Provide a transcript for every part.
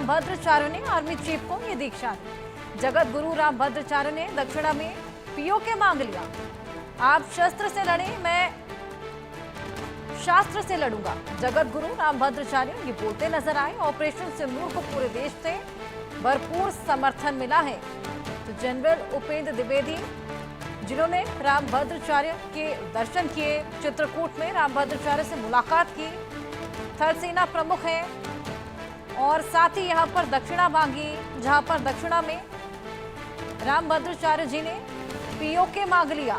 रामभद्राचार्य ने army chief को ये दीक्षा दी। जगत गुरु रामभद्राचार्य ने दक्षिणा में पीओके मांग लिया। आप शस्त्र से लड़े, मैं शास्त्र से लड़ूंगा। जगत गुरु रामभद्राचार्य ये बोलते नजर आए। ऑपरेशन सिंदूर को पूरे देश से भरपूर समर्थन मिला है। तो जनरल उपेंद्र द्विवेदी जिन्होंने रामभद्राचार्य के दर्शन किए, चित्रकूट में रामभद्राचार्य से मुलाकात की, थल सेना प्रमुख हैं और साथ ही यहां पर दक्षिणा मांगी, जहां पर दक्षिणा में रामभद्राचार्य जी ने पीओके मांग लिया।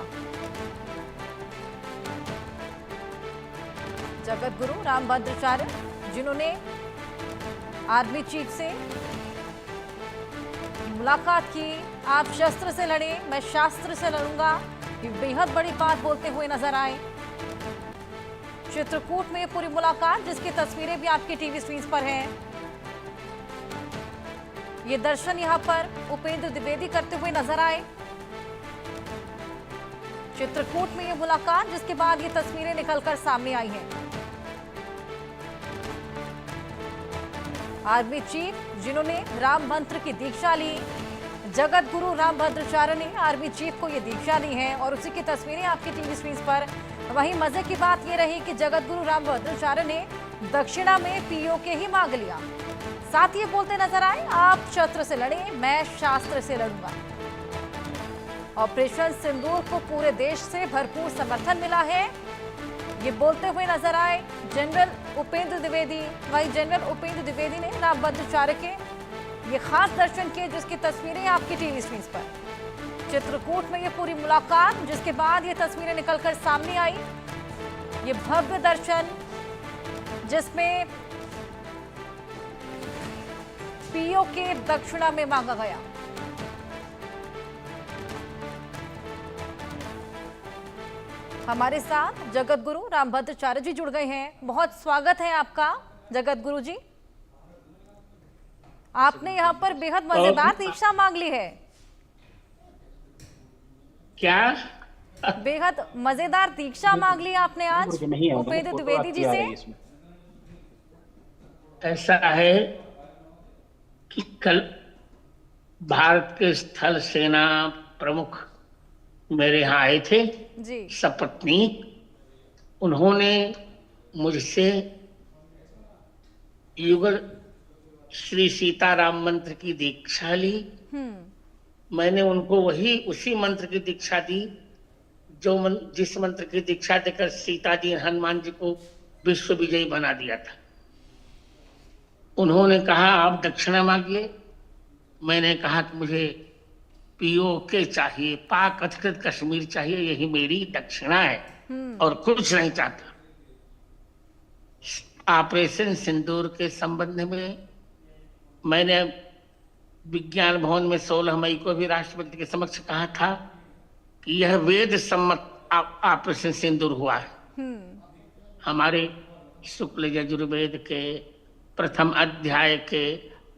जगत गुरु रामभद्राचार्य जिन्होंने आर्मी चीफ से मुलाकात की, आप शस्त्र से लड़े, मैं शास्त्र से लड़ूंगा, ये बेहद बड़ी बात बोलते हुए नजर आए। चित्रकूट में पूरी मुलाकात, जिसकी तस्वीरें भी आपकी टीवी स्क्रीन पर हैं। ये दर्शन यहां पर उपेंद्र द्विवेदी करते हुए नजर आए। चित्रकूट में ये मुलाकात, जिसके बाद ये तस्वीरें निकलकर सामने आई हैं। आर्मी चीफ जिन्होंने राम मंत्र की दीक्षा ली, जगत गुरु रामभद्राचार्य ने आर्मी चीफ को ये दीक्षा दी है और उसी की तस्वीरें आपकी टीवी स्क्रीन पर। वहीं मजे की बात ये रही कि जगत गुरु रामभद्राचार्य ने दक्षिणा में पीओके ही मांग लिया। साथ ही बोलते नजर आए, आप शस्त्र से लड़े, मैं शास्त्र से लड़ूंगा। ऑपरेशन सिंदूर को पूरे देश से भरपूर समर्थन मिला है, ये बोलते हुए नजर आए जनरल उपेंद्र द्विवेदी। वहीं जनरल उपेंद्र द्विवेदी ने रामभद्राचार्य के ये खास दर्शन किए, जिसकी तस्वीरें आपकी टीवी स्क्रीन पर। चित्रकूट में ये पूरी मुलाकात, जिसके बाद ये तस्वीरें निकलकर सामने आई। ये भव्य दर्शन, जिसमें पीओके दक्षिणा में मांगा गया। हमारे साथ जगत गुरु रामभद्राचार्य जी जुड़ गए हैं। बहुत स्वागत है आपका जगत गुरु जी। आपने यहाँ पर बेहद मजेदार दीक्षा मांग ली है। क्या? बेहद मजेदार दीक्षा मांग ली आपने आज उपेंद्र द्विवेदी जी से। ऐसा है कि कल भारत के स्थल सेना प्रमुख मेरे यहाँ आए थे जी। सपत्नीक। उन्होंने मुझसे युगल श्री सीताराम मंत्र की दीक्षा ली। मैंने उनको उसी मंत्र की दीक्षा दी जिस मंत्र की दीक्षा देकर सीता जी हनुमान जी को विश्व विजयी बना दिया था। उन्होंने कहा आप दक्षिणा मांगिए। मैंने कहा कि मुझे पीओके चाहिए, पाक अधिकृत कश्मीर चाहिए, यही मेरी दक्षिणा है और कुछ नहीं चाहता। ऑपरेशन सिंदूर के संबंध में मैंने विज्ञान भवन में 16 मई को भी राष्ट्रपति के समक्ष कहा था कि यह वेद सम्मत ऑपरेशन सिंदूर हुआ है। हमारे शुक्ल यजुर्वेद के प्रथम अध्याय के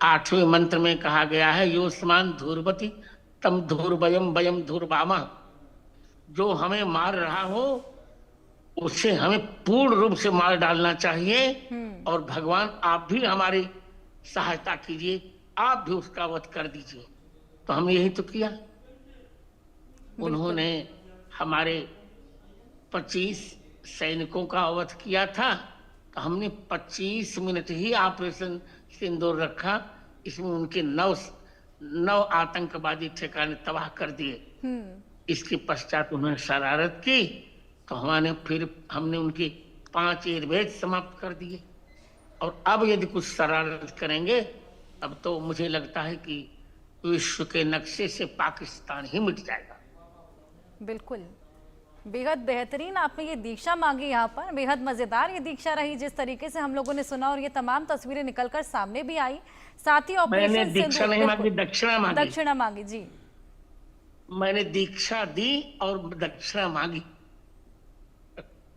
8वें मंत्र में कहा गया है, योस्मान धूर्वति तम धूर्वयम वयम धूर्वामा। जो हमें मार रहा हो उसे हमें पूर्ण रूप से मार डालना चाहिए और भगवान आप भी हमारी सहायता कीजिए, आप भी उसका वध कर दीजिए। तो हमने यही तो किया। उन्होंने हमारे 25 सैनिकों का वध किया था, तो हमने 25 मिनट ही ऑपरेशन सिंदूर रखा। इसमें उनके 9 आतंकवादी ठिकाने तबाह कर दिए। इसके पश्चात उन्होंने शरारत की तो हमने उनके 5 एयरबेस समाप्त कर दिए। और अब यदि कुछ शरारत करेंगे तब तो मुझे लगता है कि विश्व के नक्शे से पाकिस्तान ही मिट जाएगा। बिल्कुल, बेहद बेहतरीन आपने ये दीक्षा मांगी। यहाँ पर बेहद मजेदार ये दीक्षा रही, जिस तरीके से हम लोगों ने सुना, और ये तमाम तस्वीरें निकलकर सामने भी आई। साथ ही ऑपरेशन दीक्षा नहीं मांगी, दक्षिणा मांगी जी। मैंने दीक्षा दी और दक्षिणा मांगी।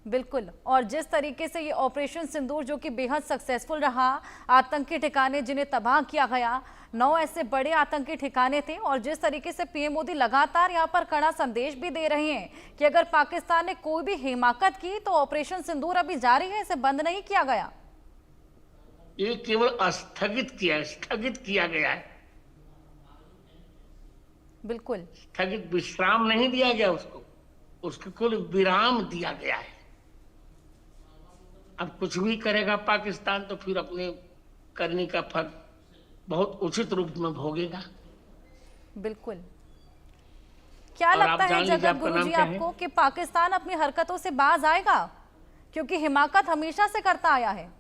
बिल्कुल, और जिस तरीके से ये ऑपरेशन सिंदूर जो कि बेहद सक्सेसफुल रहा, आतंकी ठिकाने जिन्हें तबाह किया गया, 9 ऐसे बड़े आतंकी ठिकाने थे। और जिस तरीके से पीएम मोदी लगातार यहाँ पर कड़ा संदेश भी दे रहे हैं कि अगर पाकिस्तान ने कोई भी हिमाकत की तो ऑपरेशन सिंदूर अभी जारी है, इसे बंद नहीं किया गया। ये केवल स्थगित किया गया है, बिल्कुल स्थगित विश्राम नहीं दिया गया उसको कुल विराम दिया गया है। अब कुछ भी करेगा पाकिस्तान तो फिर अपने करने का फल बहुत उचित रूप में भोगेगा। बिल्कुल। क्या और लगता आप है जान लीजिए जगत आपका नाम गुरुजी क्या है? आपको कि पाकिस्तान अपनी हरकतों से बाज आएगा, क्योंकि हिमाकत हमेशा से करता आया है।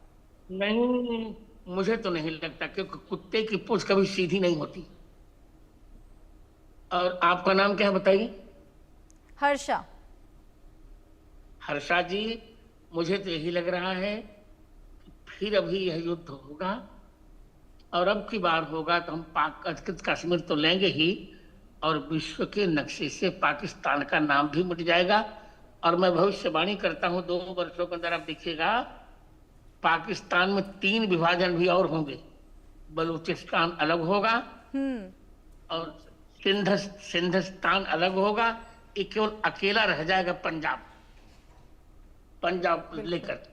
नहीं, मुझे तो नहीं लगता, क्योंकि कुत्ते की पूंछ कभी सीधी नहीं होती। और आपका नाम क्या है बताइए? हर्षा। हर्षा जी, मुझे तो यही लग रहा है कि फिर अभी यह युद्ध होगा, और अब की बार होगा तो हम पाक कश्मीर तो लेंगे ही, और विश्व के नक्शे से पाकिस्तान का नाम भी मिट जाएगा। और मैं भविष्यवाणी करता हूं 2 वर्षों के अंदर आप देखिएगा पाकिस्तान में 3 विभाजन भी और होंगे। बलूचिस्तान अलग होगा और सिंधिस्तान अलग होगा। ये केवल अकेला रह जाएगा पंजाब लेकर।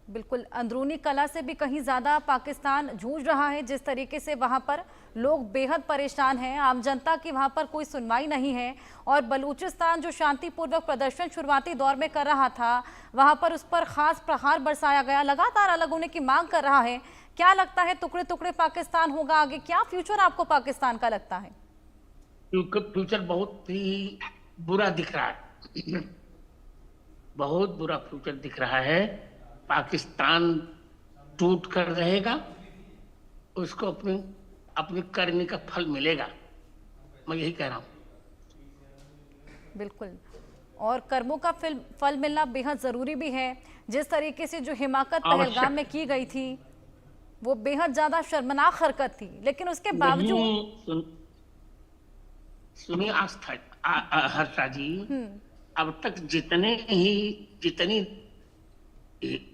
बिल्कुल, अंदरूनी कला से भी कहीं ज्यादा पाकिस्तान जूझ रहा है। जिस तरीके से वहां पर लोग बेहद परेशान हैं, आम जनता की वहां पर कोई सुनवाई नहीं है, और बलूचिस्तान जो शांतिपूर्वक प्रदर्शन शुरुआती दौर में कर रहा था, वहां पर उस पर खास प्रहार बरसाया गया, लगातार अलग होने की मांग कर रहा है। क्या लगता है टुकड़े टुकड़े पाकिस्तान होगा आगे? क्या फ्यूचर आपको पाकिस्तान का लगता है? फ्यूचर बहुत ही बुरा दिख रहा है, बहुत बुरा फ्यूचर दिख रहा है। पाकिस्तान टूट कर रहेगा, उसको अपनी करने का फल मिलेगा, मैं यही कह रहा हूं। बिल्कुल, और कर्मों का फल मिलना बेहद जरूरी भी है। जिस तरीके से जो हिमाकत पहलगाम में की गई थी वो बेहद ज्यादा शर्मनाक हरकत थी, लेकिन उसके बावजूद सुनिए हर्षा जी, अब तक जितनी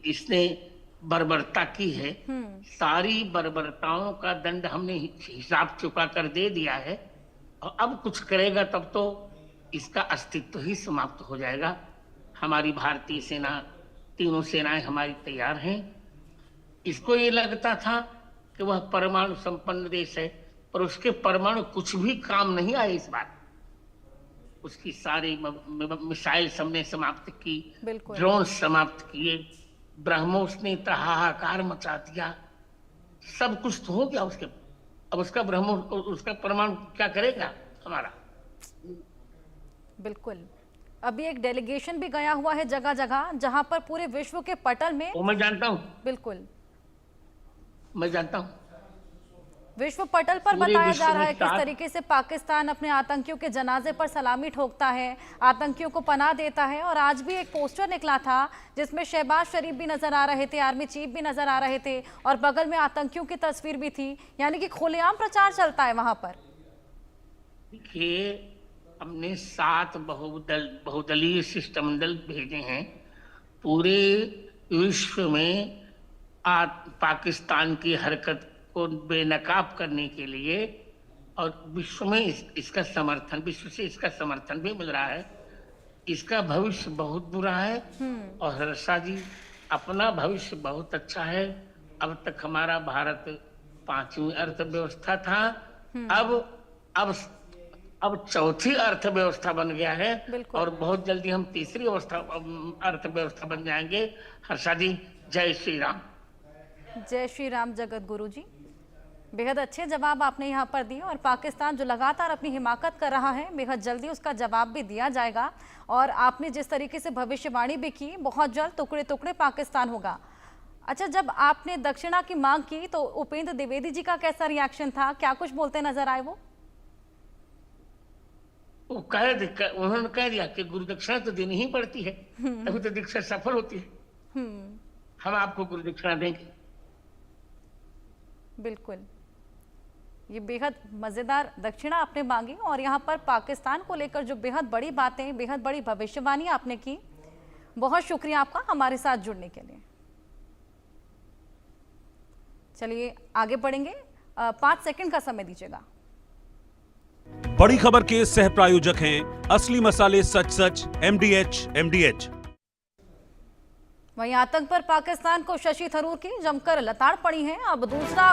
इसने बर्बरता की है, सारी बर्बरताओं का दंड हमने हिसाब चुका कर दे दिया है, और अब कुछ करेगा तब तो इसका अस्तित्व ही समाप्त हो जाएगा। हमारी भारतीय सेना, तीनों सेनाएं हमारी तैयार हैं। इसको ये लगता था कि वह परमाणु संपन्न देश है, पर उसके परमाणु कुछ भी काम नहीं आए इस बार। उसकी सारी मिसाइल हमने समाप्त की, ड्रोन समाप्त किए, ब्रह्मोस ने हाहाकार मचा दिया, सब कुछ तो हो गया उसके। अब उसका परमाणु क्या करेगा हमारा? बिल्कुल, अभी एक डेलीगेशन भी गया हुआ है जगह जगह, जहां पर पूरे विश्व के पटल में, मैं जानता हूं, बिल्कुल मैं जानता हूं, विश्व पटल पर बताया जा रहा है किस तरीके से पाकिस्तान अपने आतंकियों के जनाजे पर सलामी ठोकता है, आतंकियों को पनाह देता है। और आज भी एक पोस्टर निकला था जिसमें शहबाज शरीफ भी नजर आ रहे थे, आर्मी चीफ भी नजर आ रहे थे, और बगल में आतंकियों की तस्वीर भी थी। यानी कि खुलेआम प्रचार चलता है वहां पर। देखिए, हमने 7 बहुदलीय शिष्टमंडल भेजे हैं पूरे विश्व में पाकिस्तान की हरकत को बेनकाब करने के लिए, और विश्व में इसका समर्थन, विश्व से इसका समर्थन भी मिल रहा है। इसका भविष्य बहुत बुरा है। और हर्षा जी, अपना भविष्य बहुत अच्छा है। अब तक हमारा भारत 5वीं अर्थव्यवस्था था, अब चौथी अर्थव्यवस्था बन गया है, और बहुत जल्दी हम तीसरी अर्थव्यवस्था बन जाएंगे। हर्षा जी, जय श्री राम। जय श्री राम जगत गुरु जी, बेहद अच्छे जवाब आपने यहाँ पर दिए। और पाकिस्तान जो लगातार अपनी हिमाकत कर रहा है, बेहद जल्दी उसका जवाब भी दिया जाएगा। और आपने जिस तरीके से भविष्यवाणी भी की, बहुत जल्द टुकड़े टुकड़े पाकिस्तान होगा। अच्छा, जब आपने दक्षिणा की मांग की तो उपेंद्र द्विवेदी जी का कैसा रिएक्शन था? क्या कुछ बोलते नजर आए वो? उन्होंने कह दिया कि गुरु दक्षिणा तो देनी ही पड़ती है, तभी तो दीक्षा सफल होती है। हम आपको गुरु दक्षिणा देंगे। बिल्कुल, ये बेहद मजेदार दक्षिणा आपने मांगी, और यहाँ पर पाकिस्तान को लेकर जो बेहद बड़ी बातें, बेहद बड़ी भविष्यवाणी आपने की। बहुत शुक्रिया आपका हमारे साथ जुड़ने के लिए। चलिए आगे बढ़ेंगे, 5 सेकंड का समय दीजिएगा। बड़ी खबर के सह प्रायोजक हैं असली मसाले सच सच MDH। वहीं आतंक पर पाकिस्तान को शशि थरूर की जमकर लताड़ पड़ी है। अब दूसरा